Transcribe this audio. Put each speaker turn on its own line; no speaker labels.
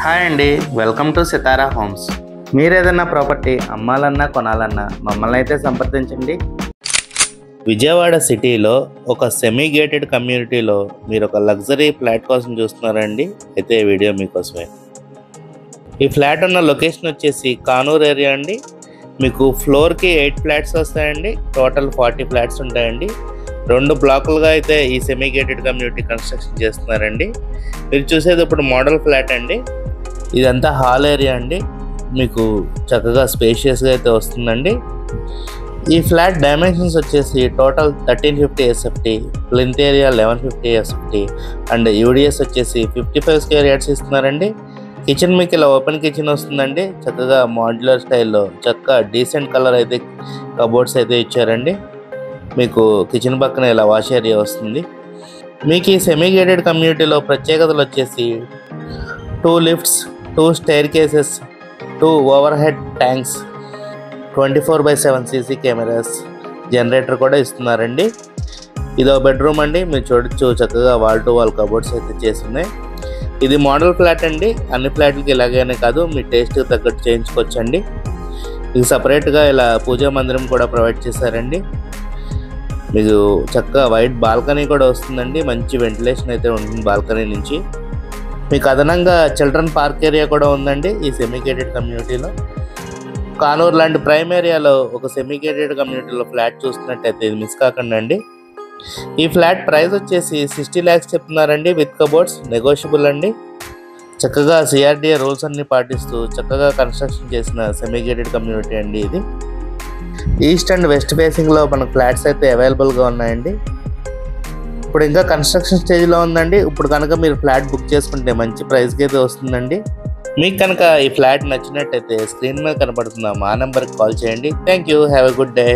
Hi అండి, welcome to Sitara homes. మీరు ఏదైనా ప్రాపర్టీ అమ్మాలన్నా కొనాలన్నా మమ్మల్ని అయితే సంప్రదించండి. విజయవాడ సిటీలో ఒక సెమీ గేటెడ్ కమ్యూనిటీలో మీరు ఒక లగ్జరీ ఫ్లాట్ కోసం చూస్తున్నారండి. అయితే ఈ వీడియో మీకోసమే. ఈ ఫ్లాట్ ఉన్న లొకేషన్ వచ్చేసి కానూరు ఏరియా అండి. మీకు ఫ్లోర్కి 8 ఫ్లాట్స్ వస్తాయండి. టోటల్ 40 ఫ్లాట్స్ ఉంటాయండి. 2 బ్లాకులుగా అయితే ఈ సెమీ గేటెడ్ కమ్యూనిటీ కన్స్ట్రక్షన్ చేస్తున్నారండి. మీరు చూసేది ఇప్పుడు మోడల్ ఫ్లాట్ అండి. ఇదంతా హాల్ ఏరియా అండి. మీకు చక్కగా స్పేషియస్గా అయితే వస్తుందండి. ఈ ఫ్లాట్ డైమెన్షన్స్ వచ్చేసి total 1350 SFT, plinth area 1150 SFT and UDS వచ్చేసి 55 స్క్వేర్ యార్డ్స్ ఇస్తున్నారండి. కిచెన్ మీకు ఇలా ఓపెన్ కిచెన్ వస్తుందండి. చక్కగా మాడ్యులర్ స్టైల్లో చక్కగా డీసెంట్ కలర్ అయితే కబోర్డ్స్ అయితే ఇచ్చారండి. మీకు కిచెన్ పక్కన ఇలా వాష్ ఏరియా వస్తుంది. మీకు ఈ సెమీ గేటెడ్ కమ్యూనిటీలో ప్రత్యేకతలు వచ్చేసి 2 lifts, 2 staircases, 2 overhead tanks, 24/7 CC cameras, generator కూడా ఇస్తున్నారండి. ఇదో బెడ్రూమ్ అండి. మీరు చూడొచ్చు చక్కగా వాల్ టు వాల్ కబోర్డ్స్ అయితే చేస్తున్నాయి. ఇది మోడల్ ఫ్లాట్ అండి. అన్ని ఫ్లాట్లకి ఇలాగైనా కాదు, మీ టేస్ట్కి తగ్గట్టు చేయించుకోవచ్చండి. ఇది సపరేట్గా ఇలా పూజా మందిరం కూడా ప్రొవైడ్ చేశారండి. మీకు చక్కగా వైట్ బాల్కనీ కూడా వస్తుందండి. మంచి వెంటిలేషన్ అయితే ఉంటుంది బాల్కనీ నుంచి. మీకు అదనంగా చిల్డ్రన్ పార్క్ ఏరియా కూడా ఉందండి ఈ సెమీ గేటెడ్ కమ్యూనిటీలో. కానూరు లాంటి ప్రైమ్ ఏరియాలో ఒక సెమీ గేటెడ్ కమ్యూనిటీలో ఫ్లాట్ చూస్తున్నట్టయితే ఇది మిస్ కాకండి అండి. ఈ ఫ్లాట్ ప్రైస్ వచ్చేసి 60 lakhs చెప్తున్నారండి. విత్ కబోర్డ్స్ నెగోషియబుల్ అండి. చక్కగా CRDA రూల్స్ అన్ని పాటిస్తూ చక్కగా కన్స్ట్రక్షన్ చేసిన సెమీ గేటెడ్ కమ్యూనిటీ అండి ఇది. ఈస్ట్ అండ్ వెస్ట్ ఫేసింగ్లో మనకు ఫ్లాట్స్ అయితే అవైలబుల్గా ఉన్నాయండి. ఇప్పుడు ఇంకా కన్స్ట్రక్షన్ స్టేజ్లో ఉందండి. ఇప్పుడు కనుక మీరు ఫ్లాట్ బుక్ చేసుకుంటే మంచి ప్రైస్కి అయితే వస్తుందండి. మీకు కనుక ఈ ఫ్లాట్ నచ్చినట్టయితే స్క్రీన్ మీద కనపడుతున్న మా నెంబర్కి కాల్ చేయండి. Thank you. Have a good day.